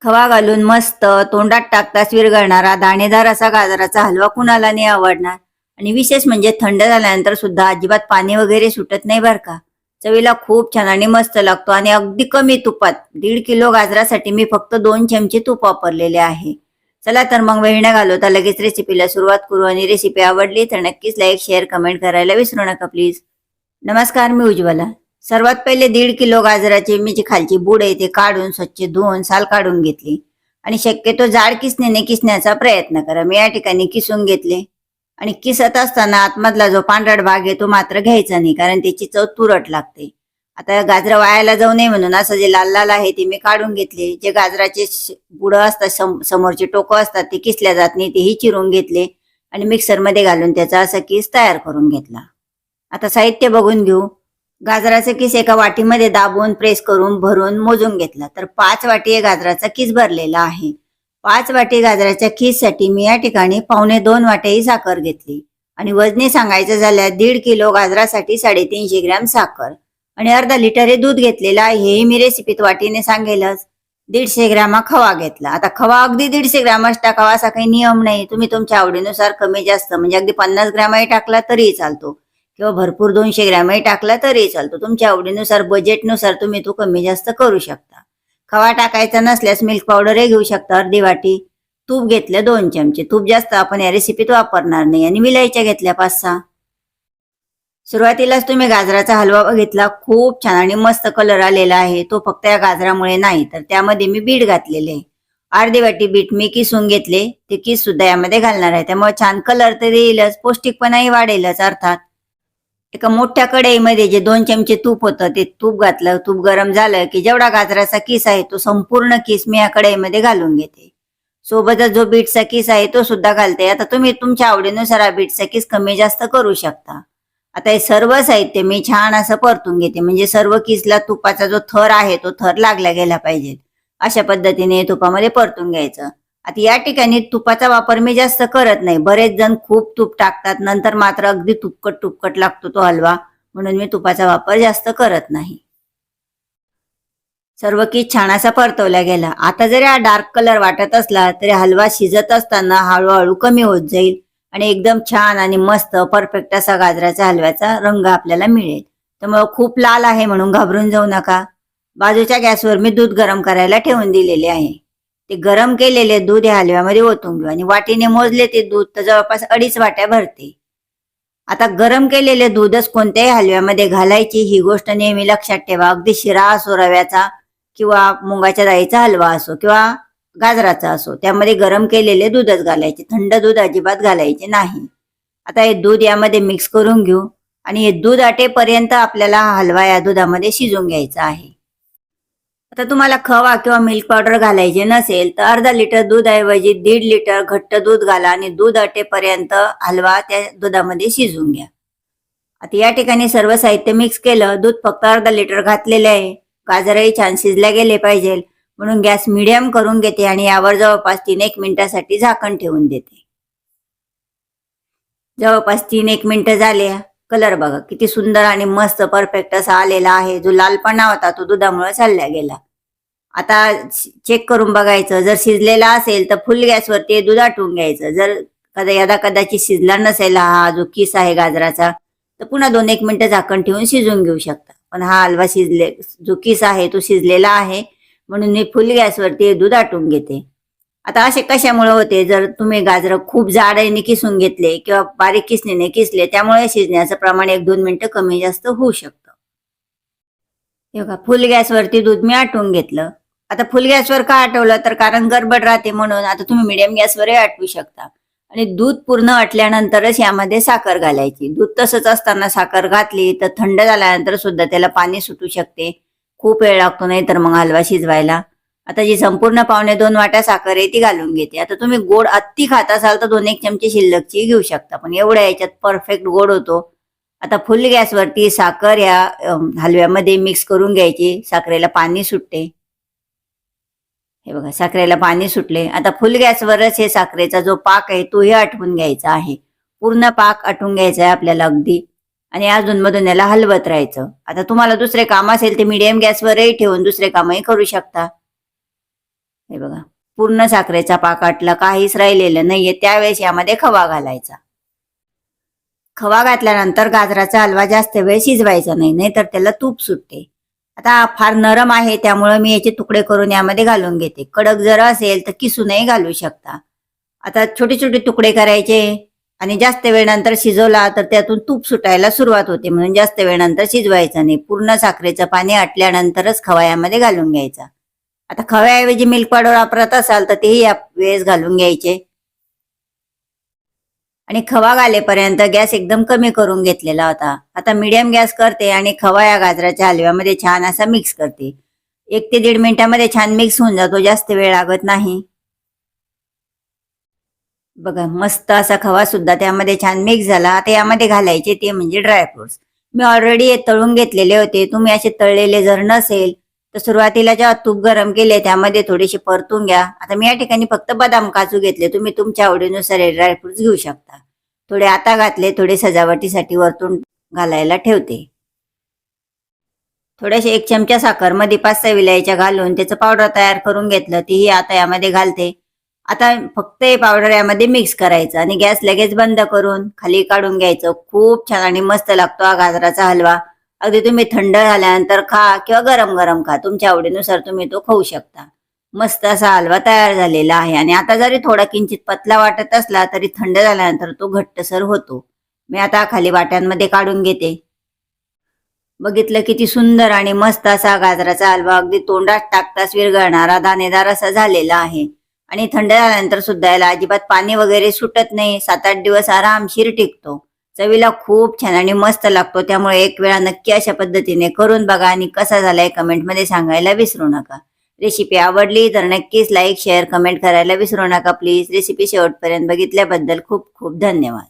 खवा घालून मस्त तोंडात टाकताच विरघळणारा दाणेदार असा गाजराचा हलवा कुणाला नाही आवडणार. आणि विशेष म्हणजे थंड झाल्यानंतर सुद्धा अजिबात पाणी वगैरे सुटत नाही बर का. चवीला खूप छान आणि मस्त लागतो आणि अगदी कमी तुपात. 1.5 किलो गाजरासाठी मी फक्त 2 चमचे तूप वापरलेले आहे. चला तर मग वेळ न घालवता लगेच रेसिपीला सुरुवात करू. आणि रेसिपी आवडली तर नक्कीच लाईक शेअर कमेंट करायला विसरू नका प्लीज. नमस्कार, मी उज्ज्वला. सर्वात पहिले 1.5 किलो गाजराची मी जी खालची बूड आहे ते काढून स्वच्छ धुवून साल काढून घेतली. आणि शक्यतो जाड किसणीने किसण्याचा प्रयत्न करा. मी या ठिकाणी किसून घेतले. आणि किसत असताना आतमधला जो पांढरट भाग आहे तो मात्र घ्यायचा नाही, कारण त्याची चव तुरट लागते. आता गाजर वायाला जाऊ नये म्हणून असं जे लाल लाल आहे ते मी काढून घेतले. जे गाजराचे बुडं असतात, समोरचे टोकं असतात ते किसल्या जात नाही, तेही चिरून घेतले. आणि मिक्सरमध्ये घालून त्याचा असा किस तयार करून घेतला. आता साहित्य बघून घेऊ. गाजराचा किस एका वाटीमध्ये दाबून प्रेस करून भरून मोजून घेतला. तर 5 वाटी गाजराचा किस भरलेला आहे. 5 वाटी गाजराच्या किससाठी मी या ठिकाणी 2.25 वाटी साखर घेतली. आणि वजने सांगायचं झाल्यास 1.5 किलो गाजरासाठी 350 ग्रॅम साखर. आणि अर्धा लिटर हे दूध घेतलेलं आहे. हे मी रेसिपीत वाटीने सांगेलच. 150 ग्रॅम खवा घेतला. आता खवा अगदी 150 ग्रॅमच टाकावा असा काही नियम नाही. तुम्ही तुमच्या आवडीनुसार कमी जास्त, म्हणजे अगदी 50 ग्रॅमही टाकला तरी चालतो, किंवा भरपूर 200 ग्रॅमही टाकला तरी चालतो. तुमच्या आवडीनुसार बजेटनुसार तुम्ही तो कमी जास्त करू शकता. खवा टाकायचा नसल्यास मिल्क पावडरही घेऊ शकता अर्धी वाटी. तूप घेतलं 2 चमचे. तूप जास्त आपण या रेसिपीत वापरणार नाही. आणि विलायच्या घेतल्या 5-6. सुरुवातीलाच तुम्ही गाजराचा हलवा बघितला, खूप छान आणि मस्त कलर आलेला आहे. तो फक्त या गाजरामुळे नाही, तर त्यामध्ये मी बीट घातलेले आहे. अर्धी वाटी बीट मी किसून घेतले. ते किस सुद्धा यामध्ये घालणार आहे, त्यामुळे छान कलर तर येईलच, पौष्टिकपणाही वाढेलच अर्थात. एका मोठ्या कढईमध्ये जे 2 चमचे तूप होतं ते तूप घातलं. तूप गरम झालं की जेवढा गाजराचा किस आहे तो संपूर्ण किस मी या कढईमध्ये घालून घेते. सोबतच जो बीटचा किस आहे तो सुद्धा घालते. आता तुम्ही तुमच्या आवडीनुसार हा बीटचा किस कमी जास्त करू शकता. आता हे सर्व साहित्य मी छान असं परतून घेते, म्हणजे सर्व किसला तुपाचा जो थर आहे तो थर लागला गेला पाहिजे. अशा पद्धतीने तुपामध्ये परतून घ्यायचं. आता या ठिकाणी तुपाचा वापर मी जास्त करत नाही. बरेच जण खूप तूप टाकतात, नंतर मात्र अगदी तुपकट तुपकट लागतो तो हलवा, म्हणून मी तुपाचा वापर जास्त करत नाही. सर्व किस छान असा परतवला गेला. आता जरी हा डार्क कलर वाटत असला तरी हलवा शिजत असताना हळूहळू कमी होत जाईल आणि एकदम छान आणि मस्त परफेक्ट असा गाजराच्या हलव्याचा रंग आपल्याला मिळेल. त्यामुळे खूप लाल आहे म्हणून घाबरून जाऊ नका. बाजूच्या गॅसवर मी दूध गरम करायला ठेवून दिलेले आहे. ते गरम केलेले दूध या हलव्यामध्ये ओतून घेऊ. आणि वाटीने मोजले ते दूध तर जवळपास 2.5 वाट्या भरते. आता गरम केलेले दूधच कोणत्याही हलव्यामध्ये घालायची ही गोष्ट नेहमी लक्षात ठेवा. अगदी शिरा असो रव्याचा, किंवा मुगाच्या डाळीचा हलवा असो, किंवा गाजराचा असो, त्यामध्ये गरम केलेले दूधच घालायचे. थंड दूध अजिबात घालायचे नाही. आता हे दूध यामध्ये मिक्स करून घेऊ. आणि हे दूध आटेपर्यंत आपल्याला हलवा या दुधामध्ये शिजून घ्यायचा आहे. आता तुम्हाला खवा किंवा मिल्क पावडर घालायचे नसेल तर अर्धा लिटर दूध ऐवजी 1.5 लिटर घट्ट दूध घाला आणि दूध आटेपर्यंत हलवा त्या दुधामध्ये शिजून घ्या. आता या ठिकाणी सर्व साहित्य मिक्स केलं. दूध फक्त अर्धा लिटर घातलेले आहे. गाजरही छान शिजल्या गेले पाहिजे, म्हणून गॅस मिडियम करून घेते आणि यावर जवळपास 3-1 मिनिटासाठी झाकण ठेवून देते. जवळपास 3-1 मिनिटं झाले. कलर बघा किती सुंदर आणि मस्त परफेक्ट असा आलेला आहे. जो लालपणा होता तो दुधामुळे चालला गेला. आता चेक करून बघायचं. जर शिजलेला असेल तर फुल गॅसवरती दूध आटवून घ्यायचं. जर कदाचित शिजला नसेल हा जो किस आहे गाजराचा, तर पुन्हा 2-1 मिनिटं झाकण ठेवून शिजून घेऊ शकता. पण हा हलवा जो किस आहे तो शिजलेला आहे, म्हणून मी फुल गॅसवरती दूध आटवून घेते. आता असे कशामुळे होते, जर तुम्ही गाजर खूप जाडीने किसून घेतले किंवा बारीक किसणीने किसले, त्यामुळे शिजण्याचं प्रमाण 1-2 मिनिटं कमी जास्त होऊ शकतं. हे बघा फुल गॅसवरती दूध मी आटवून घेतलं. आता फुल गॅसवर का आटवलं, तर कारण गडबड राहते म्हणून. आता तुम्ही मिडियम गॅसवरही आटवू शकता. आणि दूध पूर्ण आटल्यानंतरच यामध्ये साखर घालायची. दूध तसंच असताना साखर घातली तर थंड झाल्यानंतर सुद्धा त्याला पाणी सुटू शकते. खूप वेळ लागतो नाही तर मग हलवा शिजवायला. आता जी संपूर्ण 2.25 वाट्या साखर आहे ती घालून घेते. आता तुम्ही गोड अति खात असाल तर 2-1 चमचे शिल्लकची घेऊ शकता, पण एवढ्या याच्यात परफेक्ट गोड होतो. आता फुल गॅसवरती साखर या हलव्यामध्ये मिक्स करून घ्यायची. साखरेला पाणी सुटते. हे बघा साखरेला पाणी सुटले. आता फुल गॅसवरच हे साखरेचा जो पाक आहे तोही आटवून घ्यायचा आहे. पूर्ण पाक आटवून घ्यायचा आहे आपल्याला अगदी. आणि अजून मधून याला हलवत राहायचं. आता तुम्हाला दुसरे काम असेल ते मीडियम गॅसवरही ठेवून दुसरे कामही करू शकता. हे बघा, पूर्ण साखरेचा पाक आटला, काहीच राहिलेलं नाहीये. त्यावेळेस यामध्ये खवा घालायचा. खवा घातल्यानंतर गाजराचा हलवा जास्त वेळ शिजवायचा नाही, नाहीतर त्याला तूप सुटते. आता हा फार नरम आहे, त्यामुळे मी याचे तुकडे करून यामध्ये घालून घेते. कडक जर असेल तर किसूनही घालू शकता. आता छोटे छोटे तुकडे करायचे आणि जास्त वेळ नंतर शिजवला तर त्यातून तूप सुटायला सुरुवात होते, म्हणून जास्त वेळ नंतर शिजवायचं नाही. पूर्ण साखरेचं पाणी आटल्यानंतरच खवा यामध्ये घालून घ्यायचा. आता खव्याऐवजी मिल्क पावडर वापरत असाल तर तेही या वेळेस घालून घ्यायचे. आणि खवा घालेपर्यंत गॅस एकदम कमी करून घेतलेला होता. आता मीडियम गॅस करते आणि खवा या गाजराच्या हलव्यामध्ये छान असा मिक्स करते. 1 ते 1.5 मिनिटामध्ये छान मिक्स होऊन जातो, जास्त वेळ लागत नाही. बघा, मस्त असा खवा सुद्धा त्यामध्ये छान मिक्स झाला. आता यामध्ये घालायचे ते म्हणजे ड्रायफ्रुट्स. मी ऑलरेडी तळून घेतलेले होते. तुम्ही असे तळलेले जर नसेल तर सुरुवातीला जेव्हा तूप गरम केले त्यामध्ये थोडेसे परतून घ्या. आता मी या ठिकाणी फक्त बदाम काजू घेतले, तुम्ही तुमच्या आवडीनुसार हे ड्रायफ्रुट्स घेऊ शकता. थोडे आता घातले, थोडे सजावटीसाठी वरतून घालायला ठेवते. थोडेसे 1 चमचा साखर मध्ये 5-6 विलायच्या घालून त्याचं पावडर तयार करून घेतलं, तीही आता यामध्ये घालते. आता फक्त हे पावडर यामध्ये मिक्स करायचं आणि गॅस लगेच बंद करून खाली काढून घ्यायचं. खूप छान आणि मस्त लागतो हा गाजराचा हलवा. अगदी तुम्ही थंड झाल्यानंतर खा किंवा गरम गरम खा, तुमच्या आवडीनुसार तुम्ही तो खाऊ शकता. मस्त असा हलवा तयार झालेला आहे आणि आता जरी थोडा किंचित पतला वाटत असला तरी थंड झाल्यानंतर तो घट्टसर होतो. मी आता खाली वाट्यांमध्ये काढून घेते. बघितलं किती सुंदर आणि मस्त असा गाजराचा हलवा अगदी तोंडात टाकताच विरघळणारा दाणेदार असा झालेला आहे. आणि थंड झाल्यानंतर सुद्धा याला अजिबात पाणी वगैरे सुटत नाही. 7-8 दिवस आरामशीर टिकतो. चवीला खूप छान आणि मस्त लागतो. त्यामुळे एक वेळा नक्की अशा पद्धतीने करून बघा आणि कसा झालाय कमेंटमध्ये सांगायला विसरू नका. रेसिपी आवडली तर नक्कीच लाईक शेअर कमेंट करायला विसरू नका प्लीज. रेसिपी शेवटपर्यंत बघितल्याबद्दल खूप खूप धन्यवाद.